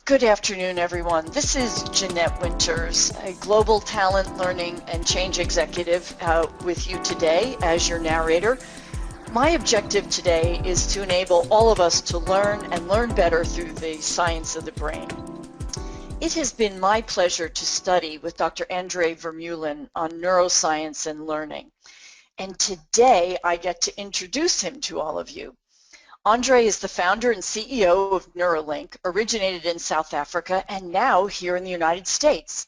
Good afternoon, everyone. This is Jeanette Winters, a global talent, learning, and change executive with you today as your narrator. My objective today is to enable all of us to learn and learn better through the science of the brain. It has been my pleasure to study with Dr. Andre Vermeulen on neuroscience and learning. And today I get to introduce him to all of you. Andre is the founder and CEO of Neurolink, originated in South Africa and now here in the United States.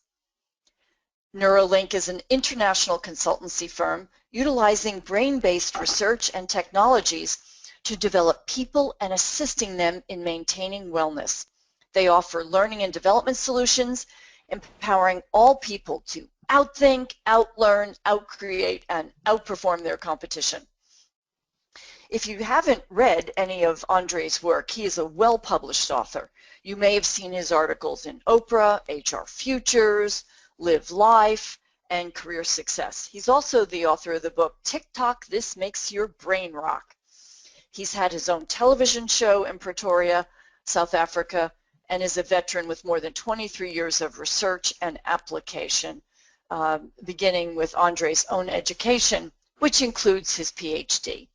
Neurolink is an international consultancy firm utilizing brain-based research and technologies to develop people and assisting them in maintaining wellness. They offer learning and development solutions, empowering all people to outthink, outlearn, outcreate, and outperform their competition. If you haven't read any of Andre's work, he is a well-published author. You may have seen his articles in Oprah, HR Futures, Live Life, and Career Success. He's also the author of the book, TikTok, This Makes Your Brain Rock. He's had his own television show in Pretoria, South Africa, and is a veteran with more than 23 years of research and application, beginning with Andre's own education, which includes his PhD.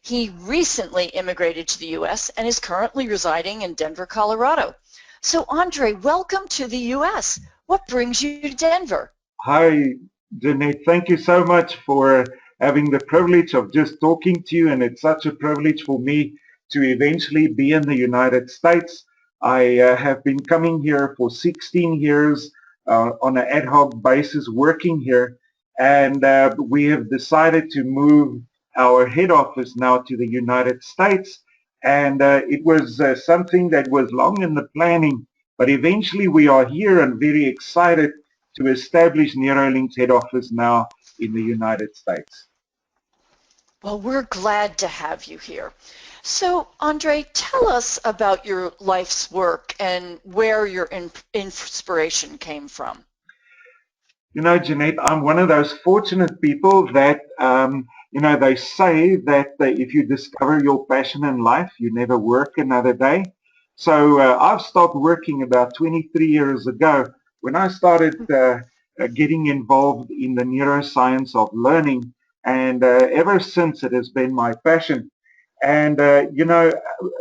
He recently immigrated to the U.S. and is currently residing in Denver, Colorado. So, Andre, welcome to the U.S. What brings you to Denver? Hi, Jeanette. Thank you so much for having the privilege of just talking to you, and it's such a privilege for me to eventually be in the United States. I have been coming here for 16 years on an ad hoc basis working here, and we have decided to move our head office now to the United States, and it was something that was long in the planning, but eventually we are here and very excited to establish Neurolink's head office now in the United States. Well, we're glad to have you here. So, Andre, tell us about your life's work and where your inspiration came from. You know, Jeanette, I'm one of those fortunate people that, they say that if you discover your passion in life, you never work another day. So I've stopped working about 23 years ago when I started getting involved in the neuroscience of learning. And ever since, it has been my passion. And,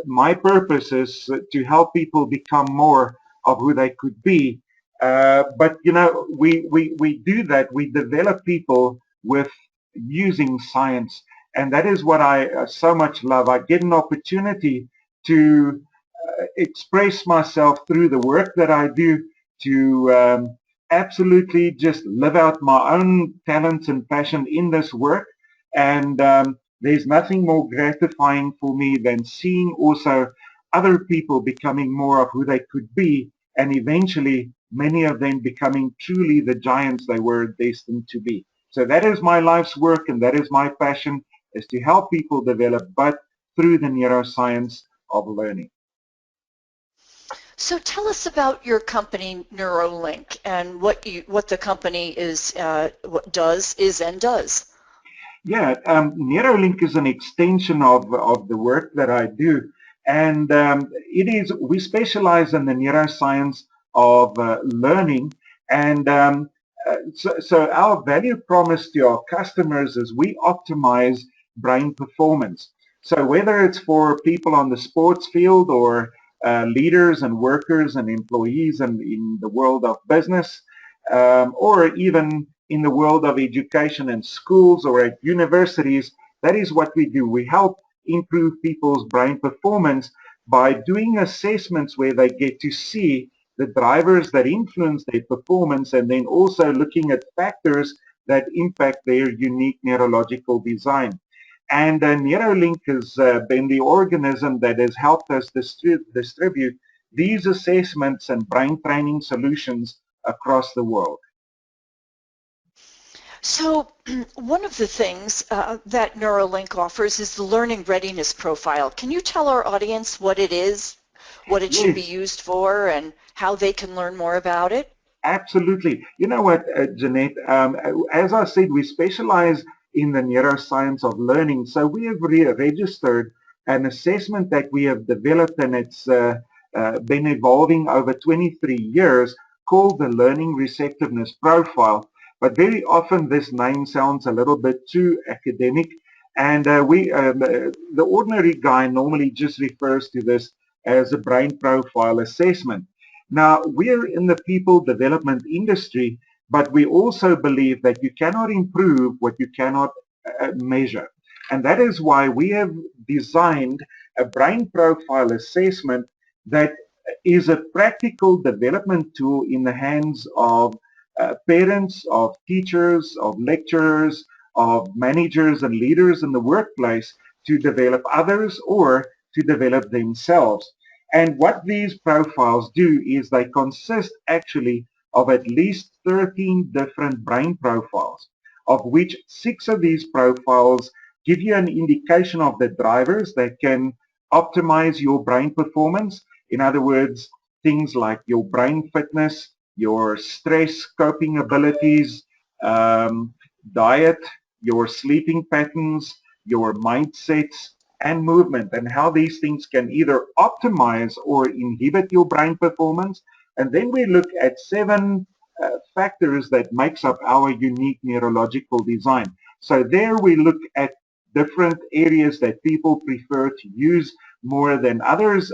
my purpose is to help people become more of who they could be. But we do that. We develop people with using science, and that is what I so much love. I get an opportunity to express myself through the work that I do, to absolutely just live out my own talents and passion in this work. And there's nothing more gratifying for me than seeing also other people becoming more of who they could be, and eventually many of them becoming truly the giants they were destined to be. So that is my life's work, and that is my passion, is to help people develop, but through the neuroscience of learning. So tell us about your company, Neurolink, and what the company is does. Yeah, Neurolink is an extension of the work that I do, and we specialize in the neuroscience of learning, and so our value promise to our customers is we optimize brain performance. So whether it's for people on the sports field or leaders and workers and employees in the world of business, or even in the world of education in schools or at universities, that is what we do. We help improve people's brain performance by doing assessments where they get to see the drivers that influence their performance, and then also looking at factors that impact their unique neurological design. And Neurolink has been the organism that has helped us distribute these assessments and brain training solutions across the world. So one of the things that Neurolink offers is the Learning Readiness Profile. Can you tell our audience what it is, what it should be used for, and how they can learn more about it? Absolutely. You know what, Jeanette, as I said, we specialize in the neuroscience of learning. So we have registered an assessment that we have developed, and been evolving over 23 years called the Learning Receptiveness Profile. But very often this name sounds a little bit too academic, and the ordinary guy normally just refers to this as a brain profile assessment. Now, we're in the people development industry, but we also believe that you cannot improve what you cannot measure. And that is why we have designed a brain profile assessment that is a practical development tool in the hands of parents, of teachers, of lecturers, of managers and leaders in the workplace to develop others or to develop themselves. And what these profiles do is they consist actually of at least 13 different brain profiles, of which 6 of these profiles give you an indication of the drivers that can optimize your brain performance. In other words, things like your brain fitness, your stress coping abilities, diet, your sleeping patterns, your mindsets, and movement, and how these things can either optimize or inhibit your brain performance. And then we look at 7 factors that makes up our unique neurological design. So there we look at different areas that people prefer to use more than others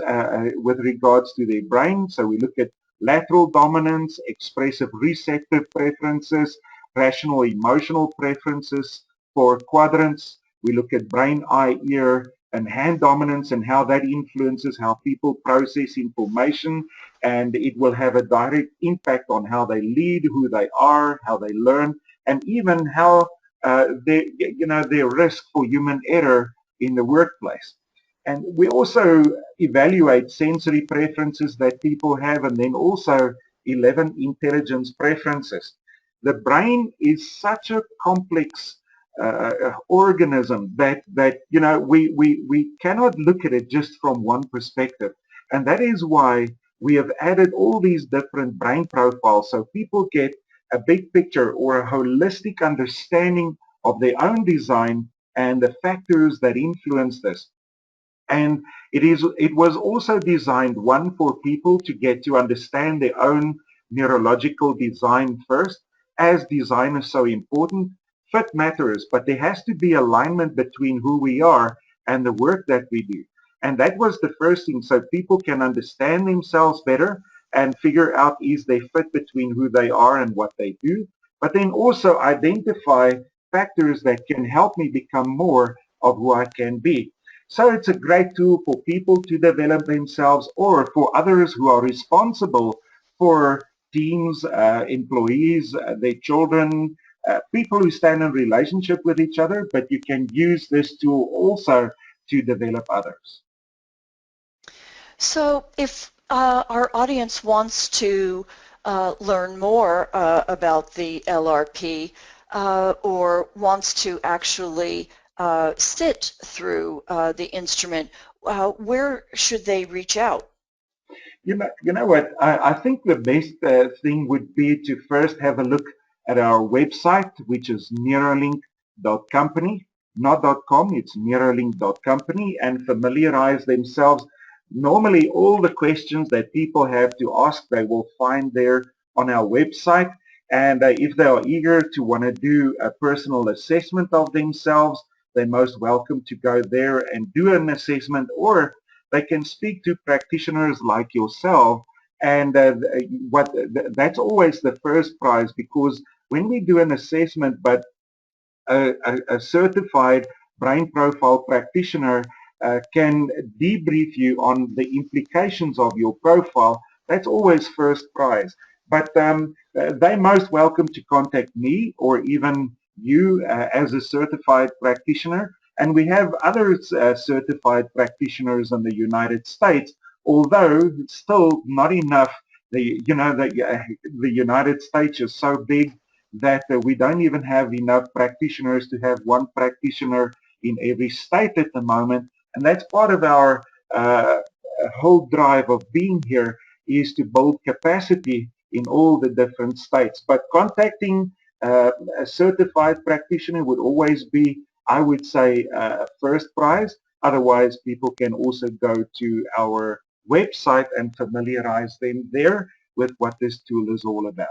with regards to their brain. So we look at lateral dominance, expressive receptive preferences, rational emotional preferences for quadrants. We look at brain, eye, ear, and hand dominance and how that influences how people process information, and it will have a direct impact on how they lead, who they are, how they learn, and even how their risk for human error in the workplace. And we also evaluate sensory preferences that people have, and then also 11 intelligence preferences. The brain is such a complex organism that we cannot look at it just from one perspective. And that is why we have added all these different brain profiles so people get a big picture or a holistic understanding of their own design and the factors that influence this. And it was also designed, one, for people to get to understand their own neurological design first, as design is so important. Fit matters, but there has to be alignment between who we are and the work that we do. And that was the first thing, so people can understand themselves better and figure out is they fit between who they are and what they do, but then also identify factors that can help me become more of who I can be. So it's a great tool for people to develop themselves or for others who are responsible for teams, employees, their children, people who stand in relationship with each other, but you can use this tool also to develop others. So if our audience wants to learn more about the LRP or wants to actually sit through the instrument, where should they reach out? You know what? I think the best thing would be to first have a look at our website, which is neurolink.company, not .com, it's neurolink.company, and familiarize themselves. Normally, all the questions that people have to ask, they will find there on our website. And if they are eager to want to do a personal assessment of themselves, they're most welcome to go there and do an assessment, or they can speak to practitioners like yourself, and that's always the first prize, because when we do an assessment, but a certified brain profile practitioner can debrief you on the implications of your profile, that's always first prize. But they're most welcome to contact me or even you as a certified practitioner. And we have other certified practitioners in the United States, although still not enough. The United States is so big that we don't even have enough practitioners to have one practitioner in every state at the moment. And that's part of our whole drive of being here, is to build capacity in all the different states. But contacting a certified practitioner would always be, I would say, first prize. Otherwise, people can also go to our website and familiarize them there with what this tool is all about.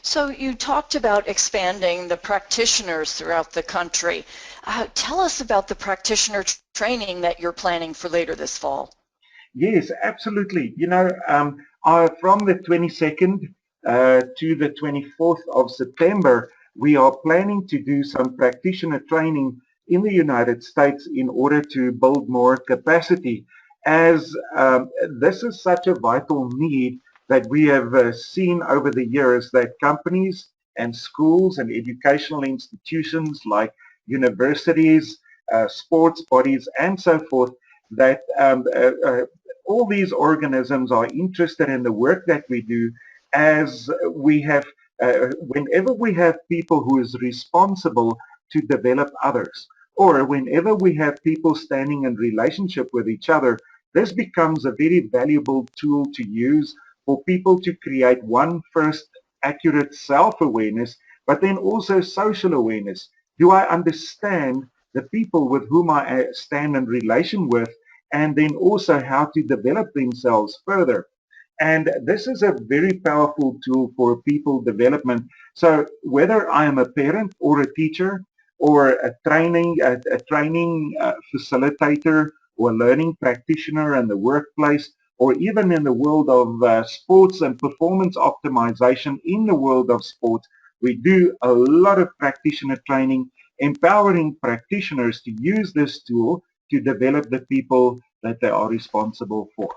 So you talked about expanding the practitioners throughout the country. Tell us about the practitioner training that you're planning for later this fall. Yes, absolutely. From the 22nd to the 24th of September, we are planning to do some practitioner training in the United States in order to build more capacity, as this is such a vital need that we have seen over the years that companies and schools and educational institutions like universities, sports bodies, and so forth, that all these organisms are interested in the work that we do, as we have, whenever we have people who is responsible to develop others, or whenever we have people standing in relationship with each other, this becomes a very valuable tool to use for people to create first accurate self-awareness, but then also social awareness. Do I understand the people with whom I stand in relation with, and then also how to develop themselves further? And this is a very powerful tool for people development. So whether I am a parent or a teacher or a training facilitator or a learning practitioner in the workplace, or even in the world of sports and performance optimization in the world of sports, we do a lot of practitioner training, empowering practitioners to use this tool to develop the people that they are responsible for.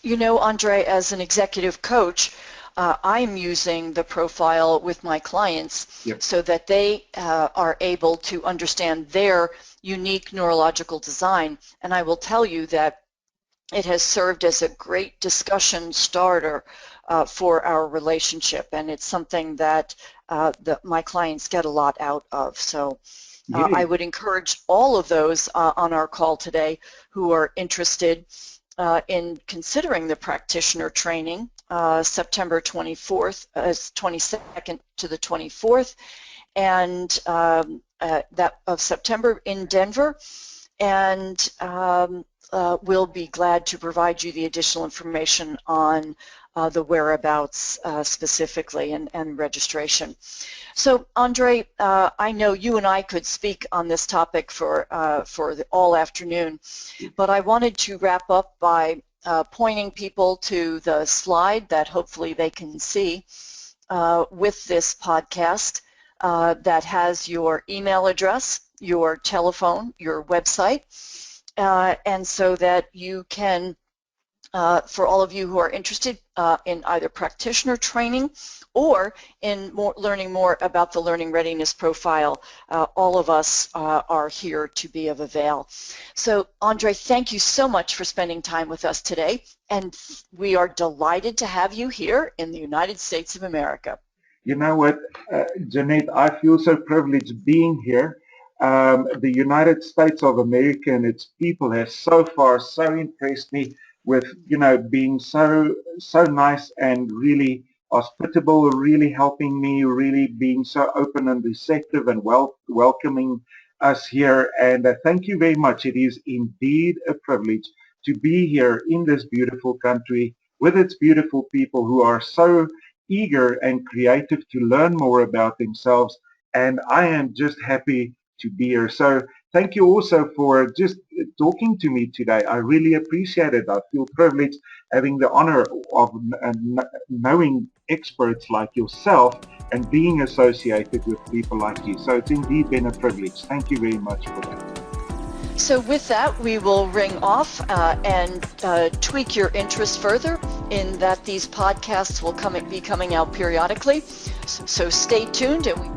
You know, Andre, as an executive coach, I'm using the profile with my clients so that they are able to understand their unique neurological design. And I will tell you that it has served as a great discussion starter for our relationship, and it's something that my clients get a lot out of. So I would encourage all of those on our call today who are interested in considering the practitioner training, September 22nd to the 24th, and that of September in Denver, and we'll be glad to provide you the additional information on the whereabouts specifically and registration. So, Andre, I know you and I could speak on this topic for all afternoon, but I wanted to wrap up by pointing people to the slide that hopefully they can see with this podcast that has your email address, your telephone, your website, and so that you can, for all of you who are interested in either practitioner training or in learning more about the Learning Readiness Profile, all of us are here to be of avail. So, Andre, thank you so much for spending time with us today, and we are delighted to have you here in the United States of America. You know what, Jeanette, I feel so privileged being here. The United States of America and its people has so far so impressed me with, being so nice and really hospitable, really helping me, really being so open and receptive and welcoming us here. And thank you very much. It is indeed a privilege to be here in this beautiful country with its beautiful people who are so eager and creative to learn more about themselves, and I am just happy to be here. So thank you also for just talking to me today. I really appreciate it. I feel privileged having the honor of knowing experts like yourself and being associated with people like you. So it's indeed been a privilege. Thank you very much for that. So with that, we will ring off and tweak your interest further in that these podcasts will be coming out periodically. So stay tuned, and we